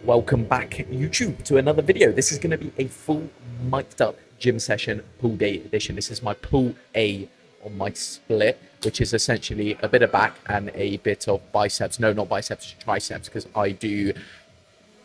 Welcome back, YouTube, to another video. This is going to be a full mic'd up gym session pull day edition. This is my pull A on my split, which is essentially a bit of back and a bit of biceps. No, not biceps, triceps, because I do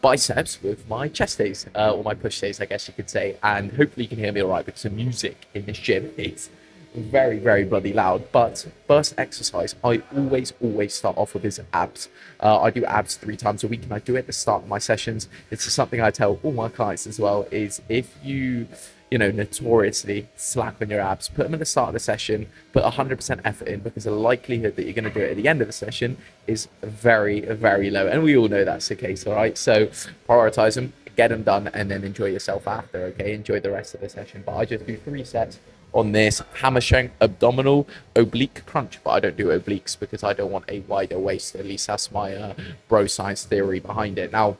biceps with my chest days, or my push days, I guess you could say. And hopefully you can hear me all right, because the music in this gym is very, very bloody loud. But first exercise, I always start off with is abs. I do abs 3 times a week, and I do it at the start of my sessions. This is something I tell all my clients as well, is if you know, notoriously slack on your abs, put them at the start of the session, put 100% effort in, because the likelihood that you're going to do it at the end of the session is very, very low. And we all know that's the case, all right? So prioritize them, get them done, and then enjoy yourself after, okay? Enjoy the rest of the session. But I just do 3 sets on this hammer strength abdominal oblique crunch, but I don't do obliques because I don't want a wider waist. At least that's my bro science theory behind it. Now,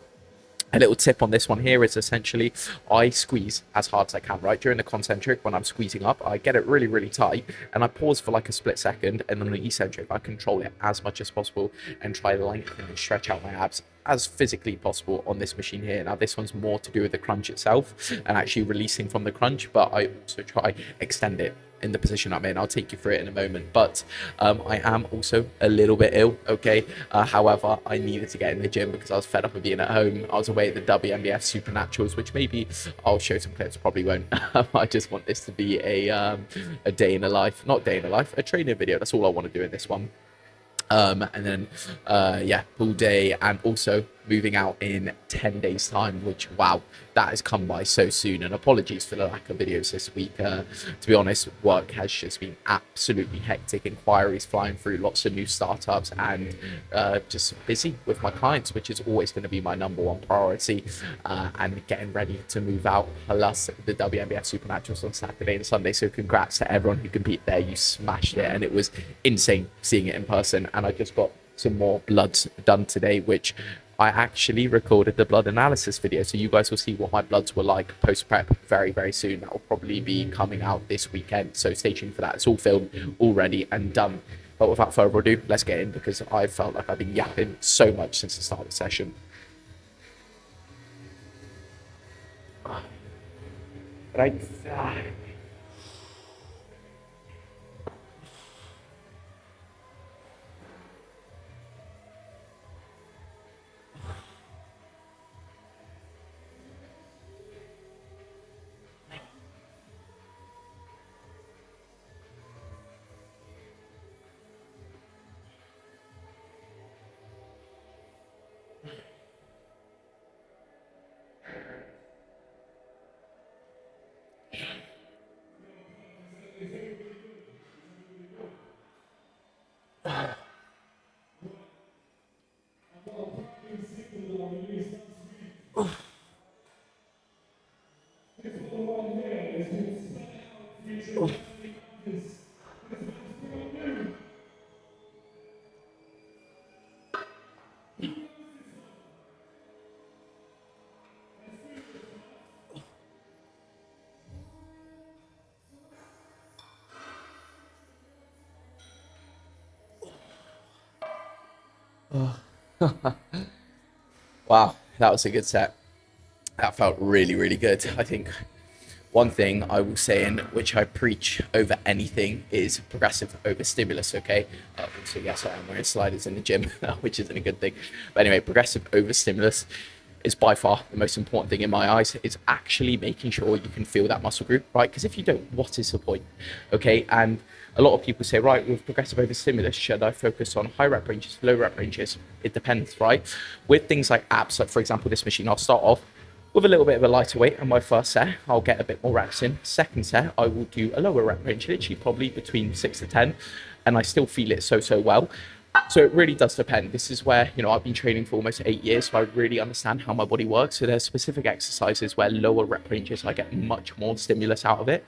a little tip on this one here is essentially I squeeze as hard as I can, right? During the concentric, when I'm squeezing up, I get it really, really tight, and I pause for like a split second, and then the eccentric, I control it as much as possible and try to lengthen and stretch out my abs as physically possible on this machine here. Now, this one's more to do with the crunch itself and actually releasing from the crunch, but I also try extend it in the position I'm in. I'll take you through it in a moment, but I am also a little bit ill, okay? However, I needed to get in the gym because I was fed up of being at home. I was away at the WNBF Supernaturals, which maybe I'll show some clips, probably won't. I just want this to be a day in a life, not day in a life, a training video. That's all I want to do in this one. And then yeah, pull day, and also moving out in 10 days time, which, wow, that has come by so soon. And apologies for the lack of videos this week. To be honest, work has just been absolutely hectic, inquiries flying through, lots of new startups, and just busy with my clients, which is always going to be my #1 priority, and getting ready to move out, plus the WNBF Supernaturals on Saturday and Sunday. So congrats to everyone who competed there. You smashed it, and it was insane seeing it in person. And I just got some more bloods done today, which I actually recorded the blood analysis video, so you guys will see what my bloods were like post prep very, very soon. That will probably be coming out this weekend, so stay tuned for that. It's all filmed, all ready and done. But without further ado, let's get in, because I felt like I've been yapping so much since the start of the session. Right. Wow, that was a good set. That felt really, really good. I think one thing I will say, in which I preach over anything, is progressive over stimulus, okay? So yes, I am wearing sliders in the gym, which isn't a good thing. But anyway, progressive over stimulus is by far the most important thing in my eyes. It's actually making sure you can feel that muscle group, right? Because if you don't, what is the point? Okay, and a lot of people say, right, with progressive over stimulus, should I focus on high rep ranges, low rep ranges? It depends, right? With things like abs, like for example, this machine, I'll start off with a little bit of a lighter weight on my first set. I'll get a bit more reps in. Second set, I will do a lower rep range, literally probably between 6 to 10, and I still feel it so well. So it really does depend. This is where, you know, I've been training for almost 8 years, so I really understand how my body works. So there's specific exercises where lower rep ranges, I get much more stimulus out of it.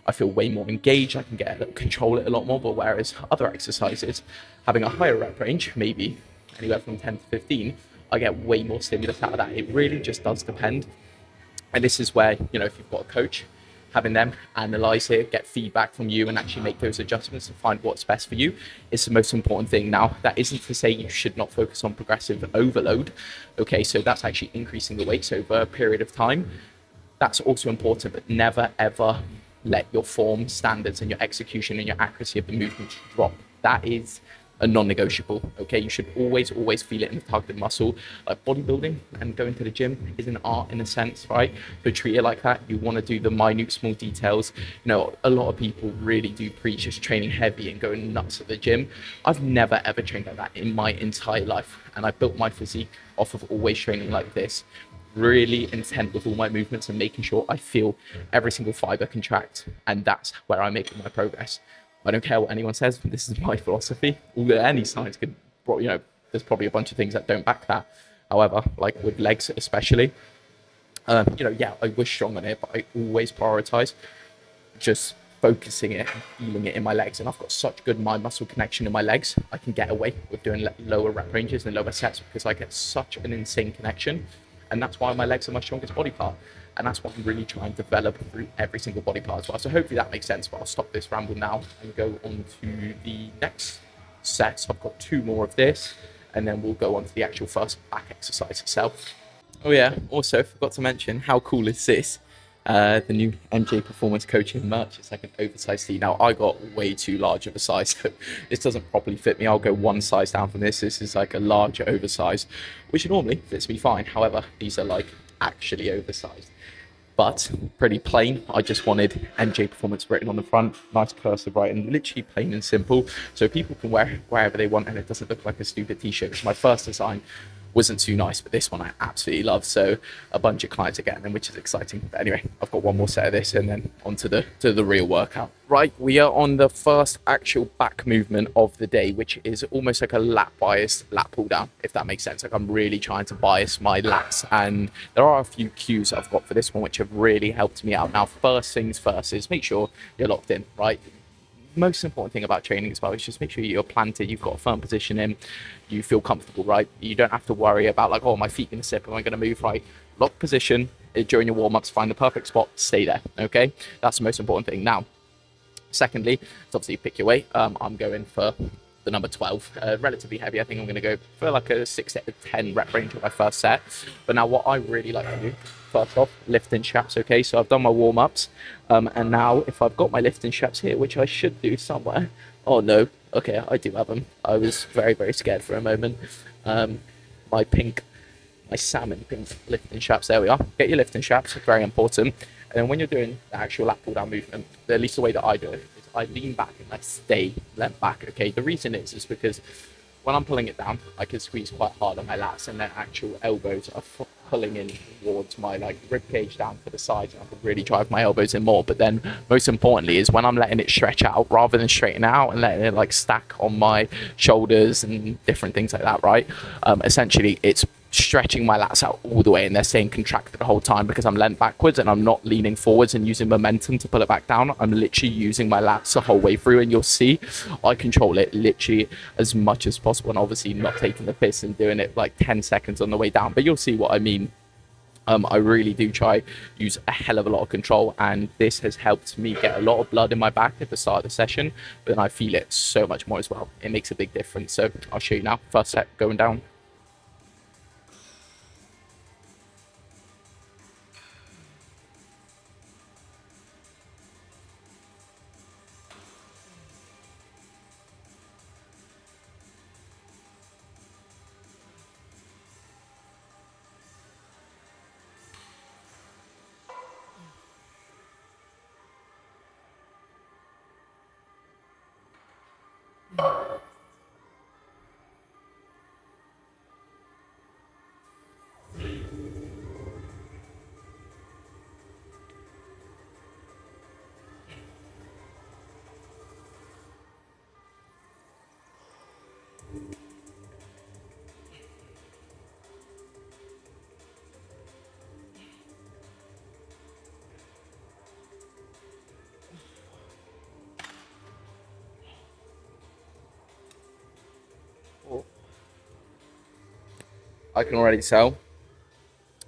I feel way more engaged. I can control it a lot more. But whereas other exercises, having a higher rep range, maybe anywhere from 10 to 15, I get way more stimulus out of that. It really just does depend. And this is where, you know, if you've got a coach, having them analyze it, get feedback from you, and actually make those adjustments and find what's best for you is the most important thing. Now, that isn't to say you should not focus on progressive overload. Okay, so that's actually increasing the weights over a period of time. That's also important, but never ever let your form standards and your execution and your accuracy of the movement drop. That is a non-negotiable. Okay, you should always feel it in the targeted muscle. Like bodybuilding and going to the gym is an art in a sense, right? So treat it like that. You want to do the minute small details. You know, a lot of people really do preach just training heavy and going nuts at the gym. I've never ever trained like that in my entire life, and I built my physique off of always training like this, really intent with all my movements and making sure I feel every single fiber contract, and that's where I make my progress. I don't care what anyone says. This is my philosophy. Any science could, there's probably a bunch of things that don't back that. However, like with legs especially, I was strong on it, but I always prioritize just focusing it and feeling it in my legs. And I've got such good mind muscle connection in my legs, I can get away with doing lower rep ranges and lower sets because I get such an insane connection. And that's why my legs are my strongest body part. And that's what I'm really trying to develop through every single body part as well. So hopefully that makes sense, but I'll stop this ramble now and go on to the next set. So I've got 2 more of this, and then we'll go on to the actual first back exercise itself. Oh yeah, also forgot to mention, how cool is this? The new MJ Performance Coaching merch. It's like an oversized tee. Now, I got way too large of a size, so this doesn't properly fit me. I'll go one size down from this. This is like a larger oversize, which normally fits me fine. However, these are like actually oversized, but pretty plain. I just wanted MJ Performance written on the front, nice cursive writing, literally plain and simple, so people can wear it wherever they want and it doesn't look like a stupid t-shirt. It's my first design. Wasn't too nice, but this one I absolutely love. So a bunch of clients are getting them, which is exciting. But anyway, I've got one more set of this and then on to the real workout. Right, we are on the first actual back movement of the day, which is almost like a lat bias, lat pull down, if that makes sense. Like I'm really trying to bias my lats, and there are a few cues I've got for this one which have really helped me out. Now, first things first is make sure you're locked in, right? Most important thing about training as well is just make sure you're planted, you've got a firm position in, you feel comfortable, right? You don't have to worry about like, oh, my feet going to slip, am I going to move, right? Lock position during your warm-ups, find the perfect spot, stay there, okay? That's the most important thing. Now, secondly, it's obviously pick your weight. I'm going for the number 12, relatively heavy. I think I'm going to go for like a 6 to 10 rep range of my first set. But now what I really like to do, first off, lifting straps, okay? So I've done my warm-ups, and now if I've got my lifting straps here, which I should do somewhere, oh no, okay, I do have them. I was very, very scared for a moment. My salmon pink lifting straps, there we are. Get your lifting straps, very important. And then when you're doing the actual lat pull down movement, at least the way that I do it, is I lean back and I stay leant back, okay? The reason is because when I'm pulling it down, I can squeeze quite hard on my lats, and their actual elbows are pulling in towards my like rib cage down to the sides, and I can really drive my elbows in more. But then most importantly is when I'm letting it stretch out rather than straighten out and letting it like stack on my shoulders and different things like that, right? Essentially it's stretching my lats out all the way, and they're staying contracted the whole time because I'm leant backwards and I'm not leaning forwards and using momentum to pull it back down. I'm literally using my lats the whole way through, and you'll see I control it literally as much as possible, and obviously not taking the piss and doing it like 10 seconds on the way down, but you'll see what I mean. I really do try use a hell of a lot of control, and this has helped me get a lot of blood in my back at the start of the session, but then I feel it so much more as well. It makes a big difference. So I'll show you now. First set going down. I can already tell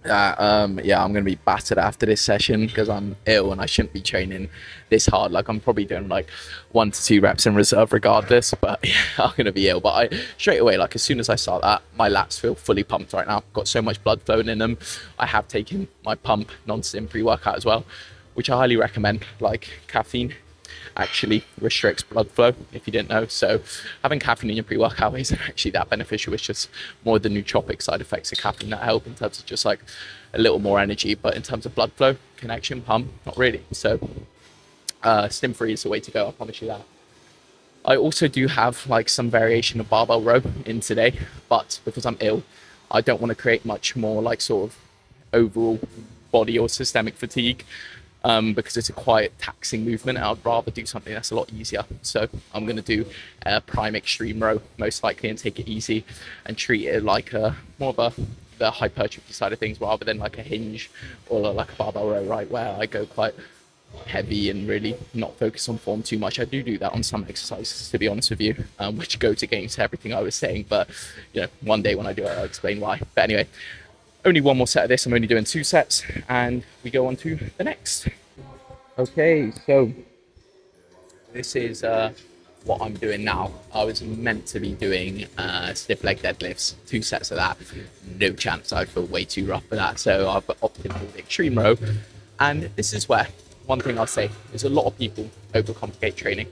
Yeah, I'm gonna be battered after this session because I'm ill and I shouldn't be training this hard. Like I'm probably doing like 1 to 2 reps in reserve regardless, but yeah, I'm gonna be ill. But I straight away, like as soon as I start that, my lats feel fully pumped right now. Got so much blood flowing in them. I have taken my pump non-stim pre-workout as well, which I highly recommend. Like caffeine actually restricts blood flow, if you didn't know. So having caffeine in your pre-workout isn't actually that beneficial. It's just more the nootropic side effects of caffeine that help in terms of just like a little more energy. But in terms of blood flow, connection, pump, not really. So stim free is the way to go, I promise you that. I also do have like some variation of barbell row in today, but because I'm ill, I don't want to create much more like sort of overall body or systemic fatigue, because it's a quite taxing movement. I'd rather do something that's a lot easier. So I'm going to do a prime extreme row most likely and take it easy and treat it like a more of a the hypertrophy side of things rather than like a hinge or like a barbell row, right, where I go quite heavy and really not focus on form too much. I do that on some exercises, to be honest with you, which goes against everything I was saying. But you know, one day when I do it, I'll explain why. But anyway, only one more set of this. I'm only doing 2 sets, and we go on to the next. Okay, so this is what I'm doing now. I was meant to be doing stiff leg deadlifts, 2 sets of that. No chance. I feel way too rough for that. So I've opted for the extreme row. And this is where one thing I'll say is a lot of people overcomplicate training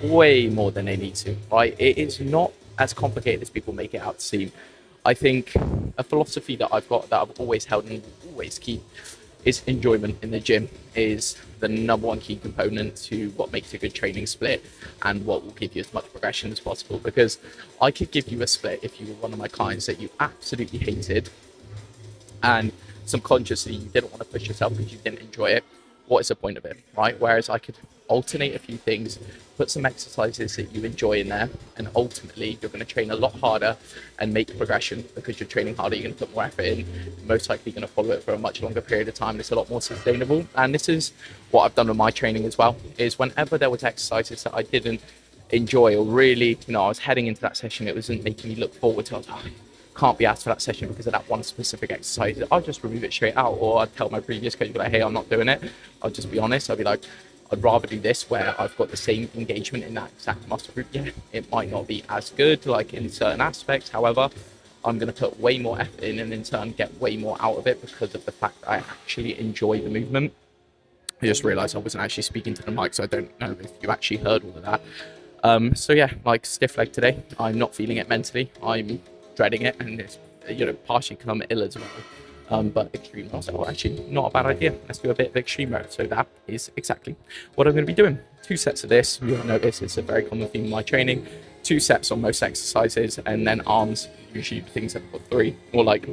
way more than they need to, right? It is not as complicated as people make it out to seem. I think a philosophy that I've got that I've always held and always keep is enjoyment in the gym is the number one key component to what makes a good training split and what will give you as much progression as possible. Because I could give you a split if you were one of my clients that you absolutely hated and subconsciously you didn't want to push yourself because you didn't enjoy it. What is the point of it, right? Whereas I could alternate a few things, put some exercises that you enjoy in there, and ultimately you're going to train a lot harder and make progression because you're training harder. You're going to put more effort in. Most likely going to follow it for a much longer period of time. And it's a lot more sustainable. And this is what I've done with my training as well. Is whenever there was exercises that I didn't enjoy or really, I was heading into that session, it wasn't making me look forward to. I was like, can't be asked for that session because of that one specific exercise. I'll just remove it straight out, or I'd tell my previous coach, like, hey, I'm not doing it. I'll just be honest. I'll be like, I'd rather do this where I've got the same engagement in that exact muscle group. Yeah, it might not be as good, like in certain aspects. However, I'm going to put way more effort in and in turn get way more out of it because of the fact that I actually enjoy the movement. I just realized I wasn't actually speaking to the mic, so I don't know if you actually heard all of that. So yeah, like stiff leg today, I'm not feeling it mentally. I'm dreading it, and it's partially because I'm ill as well. But extreme row, so actually not a bad idea. Let's do a bit of extreme row. So that is exactly what I'm going to be doing. 2 sets of this. You'll notice it's a very common theme in my training. 2 sets on most exercises, and then arms. Usually things that I've got 3, or like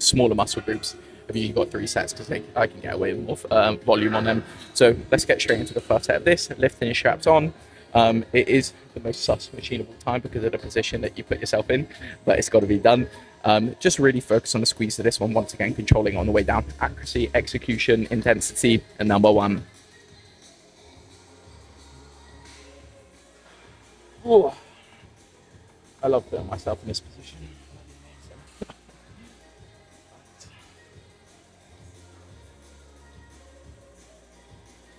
smaller muscle groups. Have usually got 3 sets because I can get away with more volume on them. So let's get straight into the first set of this. Lifting your straps on. It is the most sus machine of all time because of the position that you put yourself in, but it's got to be done. Just really focus on the squeeze of this one. Once again, controlling on the way down. Accuracy, execution, intensity, and number 1. Ooh. I love putting myself in this position.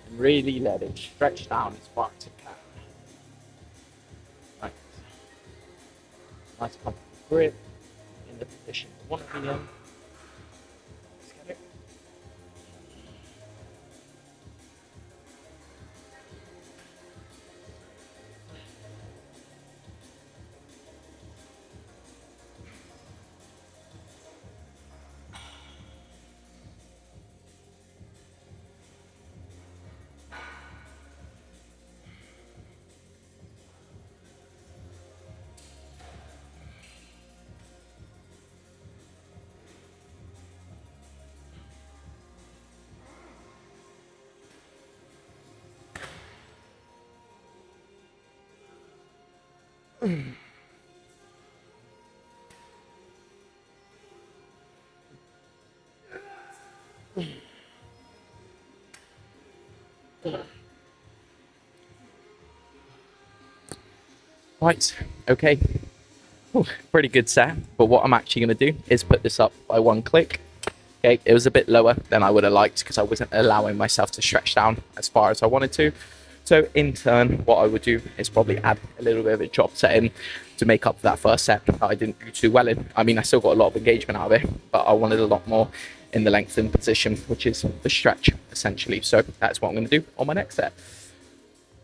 And really let it stretch down as far as it can. Right. Nice comfortable grip in the position you want to be in. Let's get it. Right, okay. Ooh, pretty good set, but what I'm actually going to do is put this up by 1 click. Okay, it was a bit lower than I would have liked because I wasn't allowing myself to stretch down as far as I wanted to. So in turn, what I would do is probably add a little bit of a drop set in to make up for that first set that I didn't do too well in. I mean, I still got a lot of engagement out of it, but I wanted a lot more in the lengthened position, which is the stretch, essentially. So that's what I'm going to do on my next set.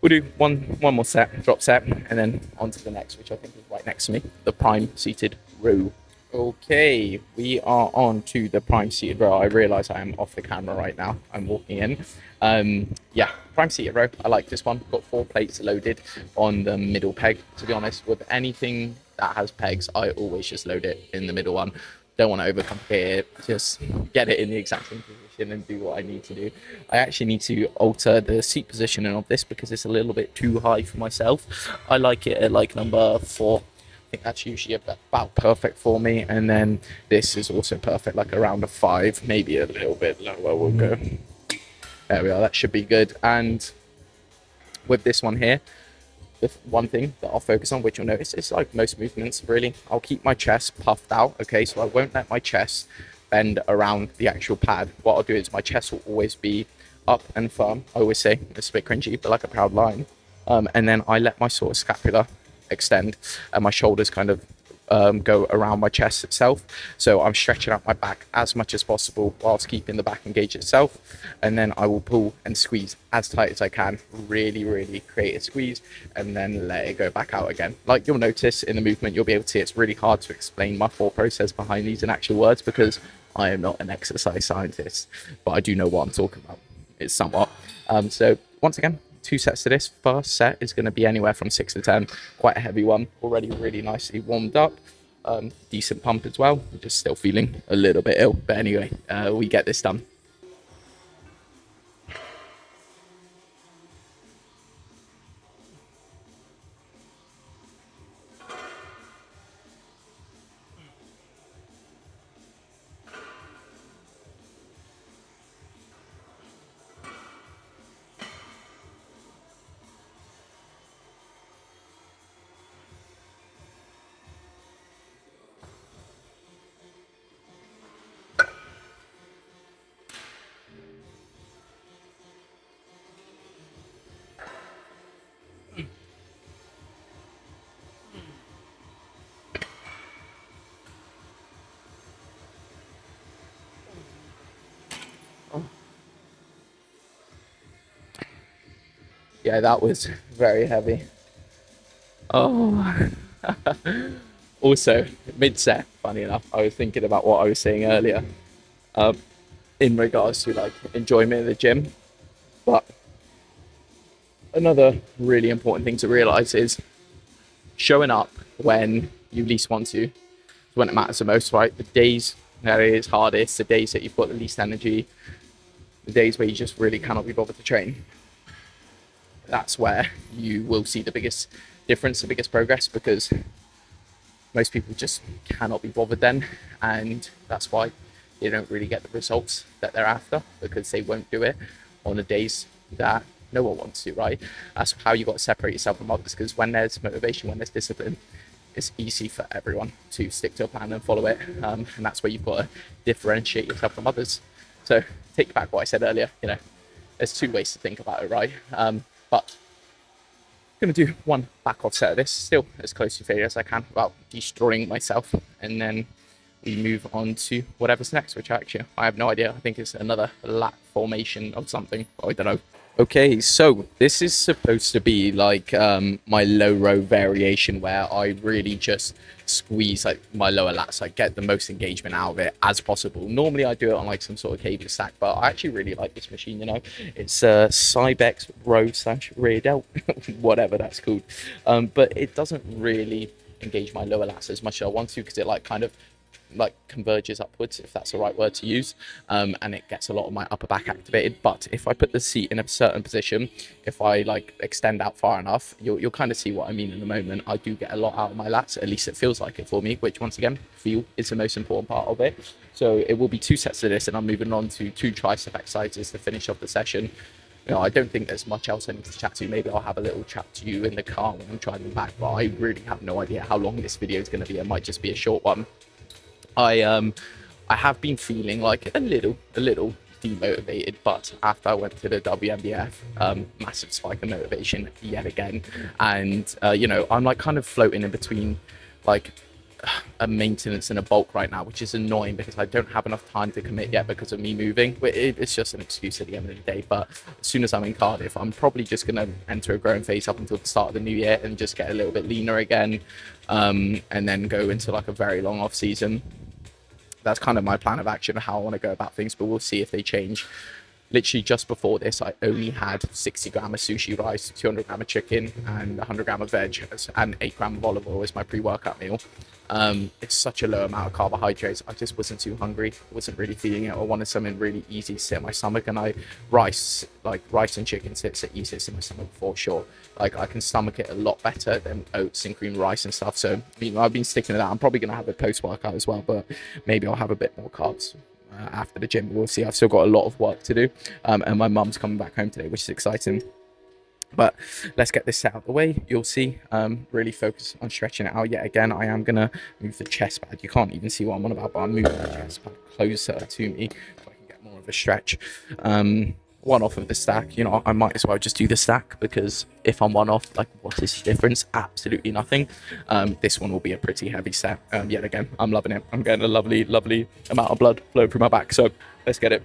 We'll do one more set, drop set, and then on to the next, which I think is right next to me, the prime seated row. Okay, we are on to the prime seated row. I realise I am off the camera right now. I'm walking in. Yeah, prime seated row. I like this one. Got 4 plates loaded on the middle peg. To be honest, with anything that has pegs, I always just load it in the middle one. Don't want to overcomplicate it. Just get it in the exact same position and do what I need to do. I actually need to alter the seat positioning of this because it's a little bit too high for myself. I like it at like number 4. I think that's usually about perfect for me, and then this is also perfect, like around a 5, maybe a little bit lower. We'll go. There we are. That should be good. And with this one here, the one thing that I'll focus on, which you'll notice, is like most movements, really, I'll keep my chest puffed out. Okay, so I won't let my chest bend around the actual pad. What I'll do is my chest will always be up and firm. I always say it's a bit cringy, but like a proud lion. And then I let my sort of scapula extend and my shoulders kind of go around my chest itself. So I'm stretching out my back as much as possible whilst keeping the back engaged itself. And then I will pull and squeeze as tight as I can, really create a squeeze, and then let it go back out again. Like you'll notice in the movement, you'll be able to see it's really hard to explain my thought process behind these in actual words because I am not an exercise scientist, but I do know what I'm talking about. It's somewhat. So once again, 2 sets to this. First set is going to be anywhere from 6 to 10. Quite a heavy one. Already really nicely warmed up. Decent pump as well. Just still feeling a little bit ill. But anyway, we get this done. Yeah, that was very heavy. Oh. Also, mid-set, funny enough, I was thinking about what I was saying earlier in regards to like enjoyment of the gym. But another really important thing to realize is showing up when you least want to is when it matters the most, right? The days that it is hardest, the days that you've got the least energy, the days where you just really cannot be bothered to train. That's where you will see the biggest difference, the biggest progress, because most people just cannot be bothered then, and that's why they don't really get the results that they're after, because they won't do it on the days that no one wants to, right? That's how you got to separate yourself from others, because when there's motivation, when there's discipline, it's easy for everyone to stick to a plan and follow it, and that's where you've got to differentiate yourself from others. So take back what I said earlier, there's 2 ways to think about it, right? But I'm going to do one back off set of this, still as close to failure as I can without destroying myself, and then we move on to whatever's next, which actually I have no idea. I think it's another lat formation of something. I don't know. Okay, so this is supposed to be like my low row variation where I really just squeeze like my lower lats, like get the most engagement out of it as possible. Normally I do it on like some sort of cable stack, but I actually really like this machine, It's Cybex row / rear delt, whatever that's called. But it doesn't really engage my lower lats as much as I want to, because it like kind of like converges upwards, if that's the right word to use, and it gets a lot of my upper back activated. But if I put the seat in a certain position, if I like extend out far enough, you'll kind of see what I mean in a moment. I do get a lot out of my lats, at least it feels like it for me, which once again, feel is the most important part of it. So it will be 2 sets of this, and I'm moving on to 2 tricep exercises to finish off the session. I don't think there's much else I need to chat to. Maybe I'll have a little chat to you in the car when I'm driving back, but I really have no idea how long this video is going to be. It might just be a short one. I I have been feeling like a little demotivated, but after I went to the WMBF, massive spike of motivation yet again. And, I'm like kind of floating in between like a maintenance and a bulk right now, which is annoying because I don't have enough time to commit yet because of me moving. It's just an excuse at the end of the day. But as soon as I'm in Cardiff, I'm probably just going to enter a growing phase up until the start of the new year and just get a little bit leaner again, and then go into like a very long off season. That's kind of my plan of action, how I want to go about things, but we'll see if they change. Literally just before this, I only had 60 gram of sushi rice, 200 gram of chicken, and 100 gram of veg, and 8 gram of olive oil as my pre-workout meal. It's such a low amount of carbohydrates. I just wasn't too hungry, wasn't really feeling it. I wanted something really easy to sit in my stomach, and rice and chicken sits easiest in my stomach for sure. Like I can stomach it a lot better than oats and cream rice and stuff. So I've been sticking to that. I'm probably gonna have a post-workout as well, but maybe I'll have a bit more carbs after the gym. We'll see. I've still got a lot of work to do, and my mum's coming back home today, which is exciting. But let's get this out of the way. You'll see. Really focus on stretching it out. Yet again, I am gonna move the chest pad. You can't even see what I'm on about, but I'm moving the chest pad closer to me so I can get more of a stretch. One off of the stack, I might as well just do the stack, because if I'm one off, like, what is the difference? Absolutely nothing. This one will be a pretty heavy set. Yet again, I'm loving it. I'm getting a lovely amount of blood flowing through my back, so let's get it.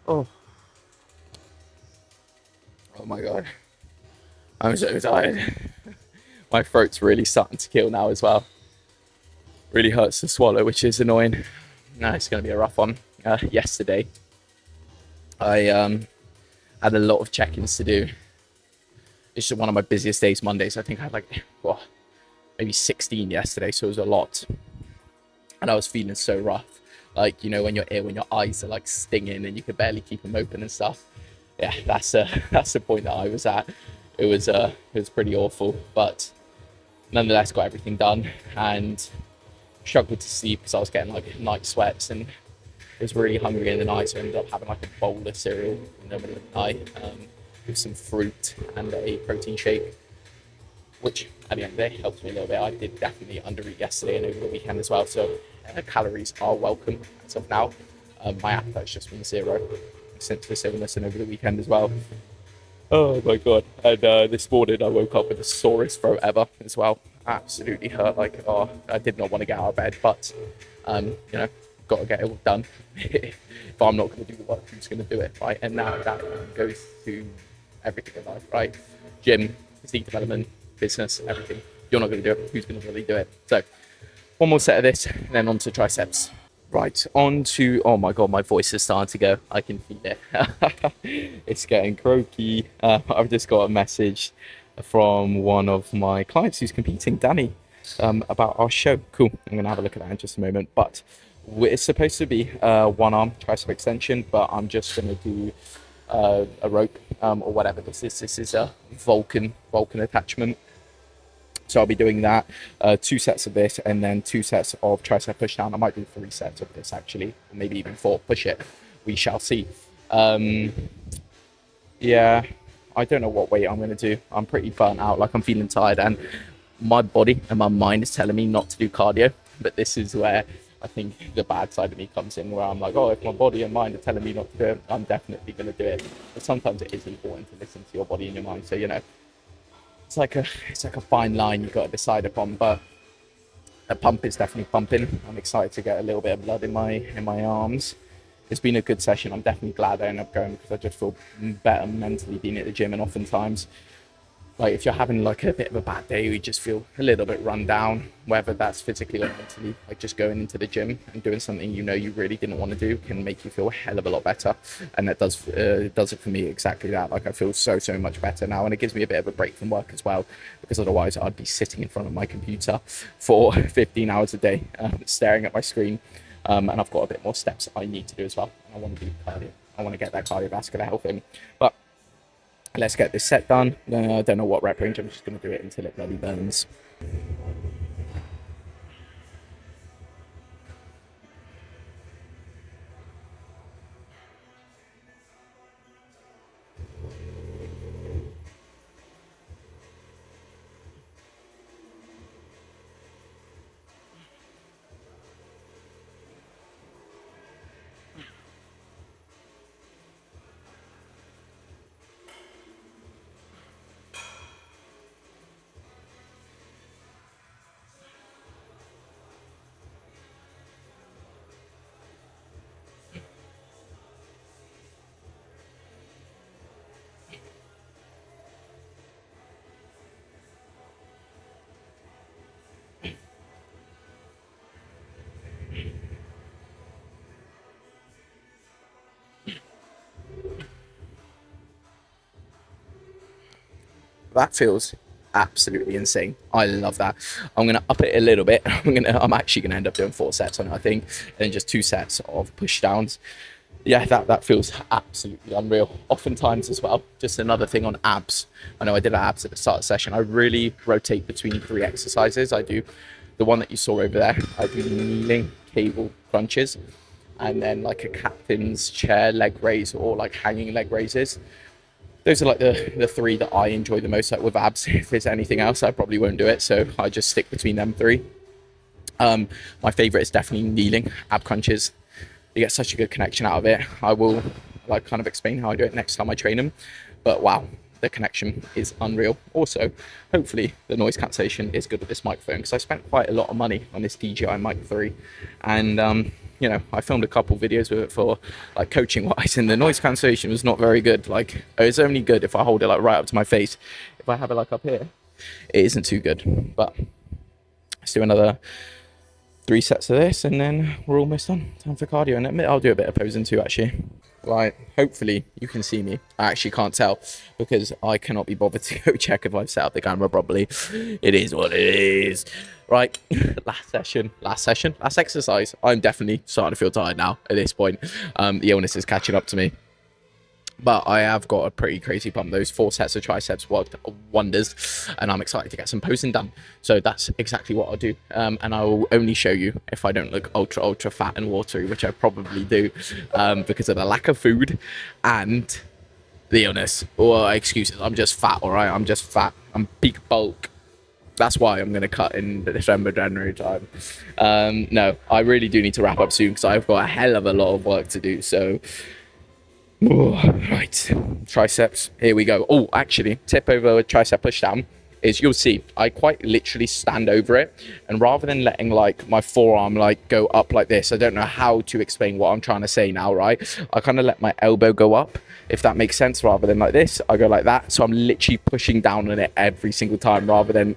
Oh, oh my god, I'm so tired. My throat's really starting to kill now as well. Really hurts to swallow, which is annoying. No, it's going to be a rough one. Yesterday, I had a lot of check-ins to do. It's just one of my busiest days, Mondays. I think I had like, maybe 16 yesterday, so it was a lot. And I was feeling so rough. Like, when when your eyes are like stinging and you can barely keep them open and stuff. Yeah, that's the point that I was at. It was pretty awful, but nonetheless got everything done, and struggled to sleep because I was getting like night sweats and was really hungry in the night, so I ended up having like a bowl of cereal in the middle of the night, with some fruit and a protein shake, which at the end of the day helped me a little bit. I did definitely undereat yesterday and over the weekend as well, so calories are welcome as of now. My appetite's just been zero since this illness and over the weekend as well. Oh my god. And this morning I woke up with the sorest throat ever as well. Absolutely hurt. Like, I did not want to get out of bed, but got to get it all done. If I'm not going to do the work, who's going to do it, right? And now that goes to everything in life, right? Gym, physique development, business, everything. You're not going to do it, who's going to really do it? So one more set of this, and then on to triceps. Right, on to, oh my god, my voice is starting to go. I can feel it. It's getting croaky. I've just got a message from one of my clients who's competing, Danny, about our show. Cool, I'm going to have a look at that in just a moment. But it's supposed to be one arm tricep extension, but I'm just going to do a rope or whatever this is. This is a Vulcan attachment. So I'll be doing that, 2 sets of this, and then 2 sets of tricep push down. I might do 3 sets of this actually, or maybe even 4. Push it. We shall see. Yeah, I don't know what weight I'm going to do. I'm pretty burnt out, like I'm feeling tired, and my body and my mind is telling me not to do cardio. But this is where I think the bad side of me comes in, where I'm like, if my body and mind are telling me not to do it, I'm definitely going to do it. But sometimes it is important to listen to your body and your mind. So, it's like a fine line you've got to decide upon, but the pump is definitely pumping. I'm excited to get a little bit of blood in my arms. It's been a good session. I'm definitely glad I ended up going, because I just feel better mentally being at the gym, and oftentimes like if you're having like a bit of a bad day, you just feel a little bit run down, whether that's physically or mentally, like just going into the gym and doing something you know you really didn't want to do can make you feel a hell of a lot better. And that does it for me exactly that. Like I feel so much better now, and it gives me a bit of a break from work as well, because otherwise I'd be sitting in front of my computer for 15 hours a day, staring at my screen. And I've got a bit more steps I need to do as well. I want to do cardio. I want to get that cardiovascular health in. But let's get this set done. I don't know what rep range. I'm just going to do it until it bloody burns. That feels absolutely insane. I love that. I'm going to up it a little bit. I'm actually going to end up doing 4 sets on it, I think, and then just 2 sets of push downs. Yeah, that feels absolutely unreal. Oftentimes as well, just another thing on abs. I know I did abs at the start of the session. I really rotate between 3 exercises. I do the one that you saw over there. I do kneeling cable crunches, and then like a captain's chair leg raise, or like hanging leg raises. Those are like the 3 that I enjoy the most. Like with abs, if there's anything else, I probably won't do it. So I just stick between them 3. My favorite is definitely kneeling ab crunches. You get such a good connection out of it. I will like kind of explain how I do it next time I train them. But wow, the connection is unreal. Also, hopefully the noise cancellation is good with this microphone, because I spent quite a lot of money on this DJI Mic 3. And you know, I filmed a couple videos with it for like coaching wise, and the noise cancellation was not very good. Like it's only good if I hold it like right up to my face. If I have it like up here, it isn't too good. But let's do another 3 sets of this, and then we're almost done. Time for cardio, and I'll do a bit of posing too, actually. Right, hopefully you can see me. I actually can't tell, because I cannot be bothered to go check if I've set up the camera properly. It is what it is. Right, last exercise. I'm definitely starting to feel tired now at this point. The illness is catching up to me. But I have got a pretty crazy pump. Those 4 sets of triceps worked wonders, and I'm excited to get some posing done. So that's exactly what I'll do. And I will only show you if I don't look ultra fat and watery, which I probably do, because of the lack of food and the illness. Or excuses, I'm just fat, all right? I'm just fat. I'm peak bulk. That's why I'm going to cut in December, January time. No, I really do need to wrap up soon, because I've got a hell of a lot of work to do. So... right, triceps, here we go. Oh, actually, tip over a tricep push down is, you'll see I quite literally stand over it, and rather than letting like my forearm like go up like this, I don't know how to explain what I'm trying to say now, right? I kind of let my elbow go up, if that makes sense, rather than like this. I go like that, so I'm literally pushing down on it every single time rather than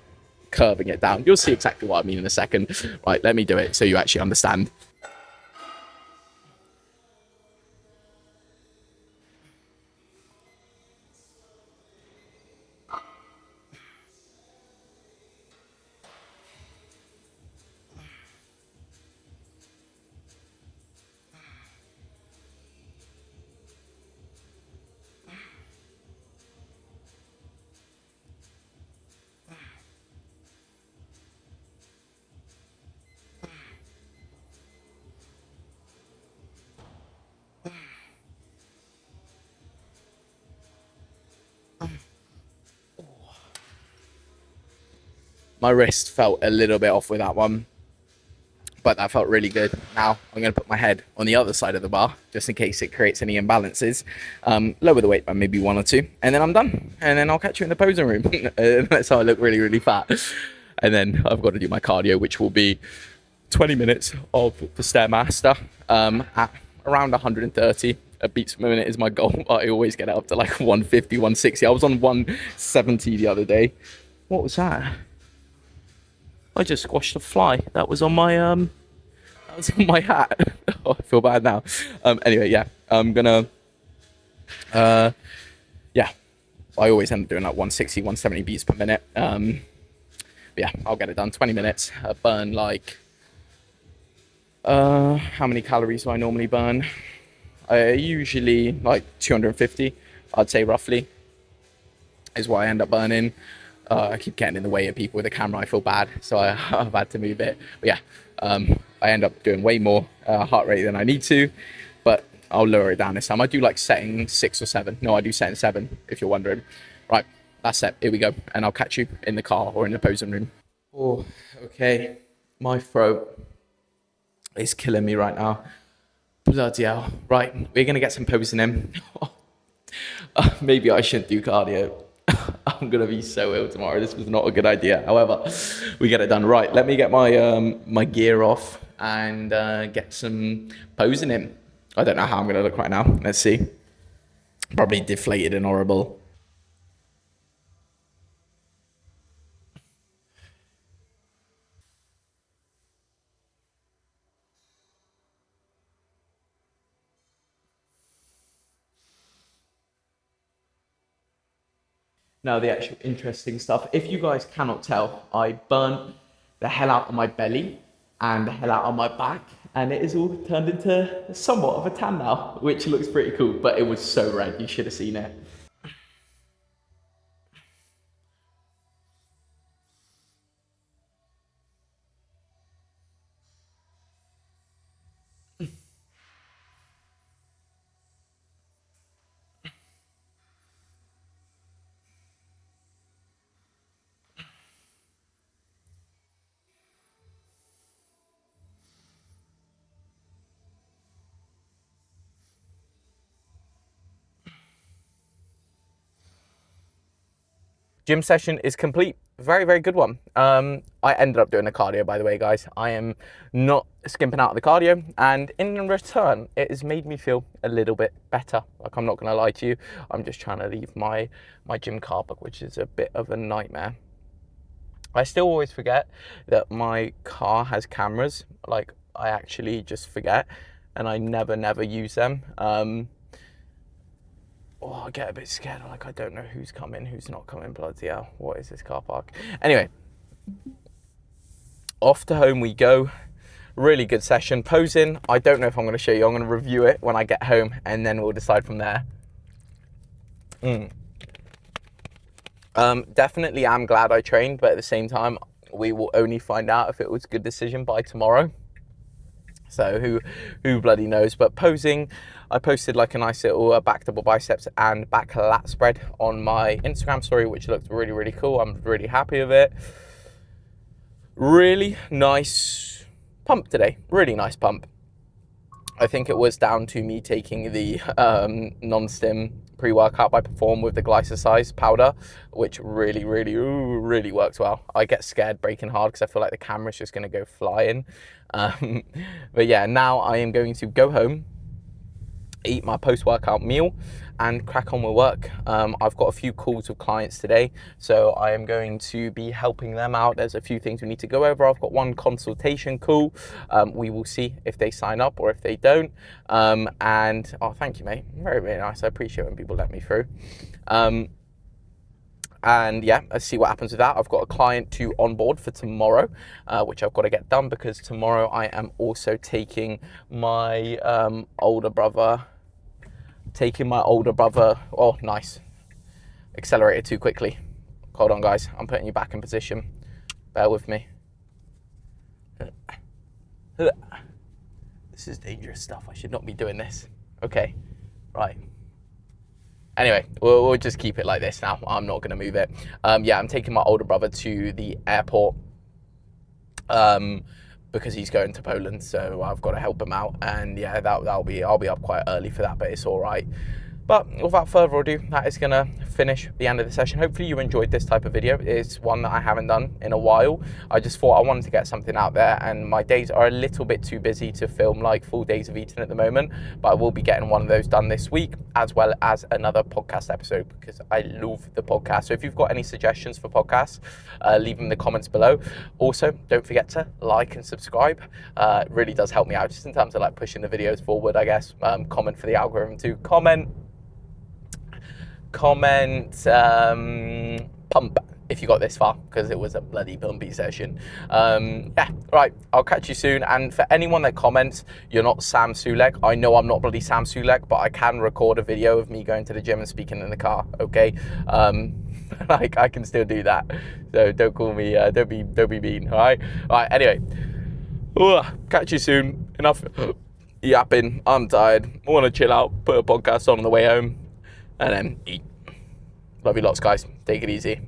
curving it down. You'll see exactly what I mean in a second. Right, let me do it so you actually understand. My wrist felt a little bit off with that one, but that felt really good. Now I'm going to put my head on the other side of the bar, just in case it creates any imbalances. Lower the weight by maybe 1 or 2, and then I'm done. And then I'll catch you in the posing room. That's how I look really fat. And then I've got to do my cardio, which will be 20 minutes of the Stairmaster at around 130. beats per minute is my goal. I always get it up to like 150, 160. I was on 170 the other day. What was that? I just squashed a fly. That was on my hat. Oh, I feel bad now. Anyway, yeah, I'm gonna yeah, I always end up doing like 160, 170 beats per minute. Yeah, I'll get it done. 20 minutes. Burn like how many calories do I normally burn? Usually like 250, I'd say roughly, is what I end up burning. I keep getting in the way of people with the camera. I feel bad, so I've had to move it. But yeah, I end up doing way more heart rate than I need to, but I'll lower it down this time. I do like setting 6 or 7. No, I do setting 7, if you're wondering. Right, that's it. Here we go. And I'll catch you in the car or in the posing room. Oh, okay. My throat is killing me right now. Bloody hell. Right, we're going to get some posing in. Maybe I shouldn't do cardio. I'm going to be so ill tomorrow. This was not a good idea. However, we get it done. Right, let me get my my gear off and get some posing in. I don't know how I'm going to look right now. Let's see. Probably deflated and horrible. Now, the actual interesting stuff. If you guys cannot tell, I burnt the hell out of my belly and the hell out of my back, and it is all turned into somewhat of a tan now, which looks pretty cool, but it was so red. You should have seen it. Gym session is complete. Very, very good one. I ended up doing a cardio, by the way, guys. I am not skimping out of the cardio, and in return, it has made me feel a little bit better. Like, I'm not going to lie to you. I'm just trying to leave my gym car book, which is a bit of a nightmare. I still always forget that my car has cameras. Like, I actually just forget, and I never use them. Oh, I get a bit scared. Like, I don't know who's coming, who's not coming. Bloody hell. What is this car park? Anyway, off to home we go. Really good session. Posing, I don't know if I'm going to show you. I'm going to review it when I get home, and then we'll decide from there. Definitely am glad I trained, but at the same time, we will only find out if it was a good decision by tomorrow. So who bloody knows? But posing, I posted like a nice little back double biceps and back lat spread on my Instagram story, which looked really, really cool. I'm really happy with it. Really nice pump today. Really nice pump. I think it was down to me taking the non-stim pre-workout by Perform with the glycoside powder, which really works well. I get scared braking hard because I feel like the camera's just going to go flying. But yeah, now I am going to go home, eat my post-workout meal, and crack on with work. I've got a few calls with clients today, so I am going to be helping them out. There's a few things we need to go over. I've got one consultation call. We will see if they sign up or if they don't. And oh, thank you, mate. Very, very nice. I appreciate when people let me through. And yeah, let's see what happens with that. I've got a client to onboard for tomorrow, which I've got to get done because tomorrow I am also taking my older brother. Oh, nice. Accelerated too quickly. Hold on, guys. I'm putting you back in position. Bear with me. This is dangerous stuff. I should not be doing this. Okay, right. Anyway, we'll just keep it like this now. I'm not going to move it. Yeah, I'm taking my older brother to the airport because he's going to Poland, so I've got to help him out. And yeah, I'll be up quite early for that, but it's all right. But without further ado, that is going to finish the end of the session. Hopefully you enjoyed this type of video. It's one that I haven't done in a while. I just thought I wanted to get something out there, and my days are a little bit too busy to film like full days of eating at the moment, but I will be getting one of those done this week, as well as another podcast episode, because I love the podcast. So if you've got any suggestions for podcasts, leave them in the comments below. Also, don't forget to like and subscribe. It really does help me out, just in terms of like pushing the videos forward, I guess. Comment for the algorithm too. Comment, pump if you got this far, because it was a bloody bumpy session. Yeah, right, I'll catch you soon. And for anyone that comments, you're not Sam Sulek, I know I'm not bloody Sam Sulek, but I can record a video of me going to the gym and speaking in the car, okay? Like, I can still do that, so don't call me, don't be mean, all right? Anyway, catch you soon. Enough yapping, I'm tired, I want to chill out, put a podcast on the way home, and then eat. Love you lots, guys. Take it easy.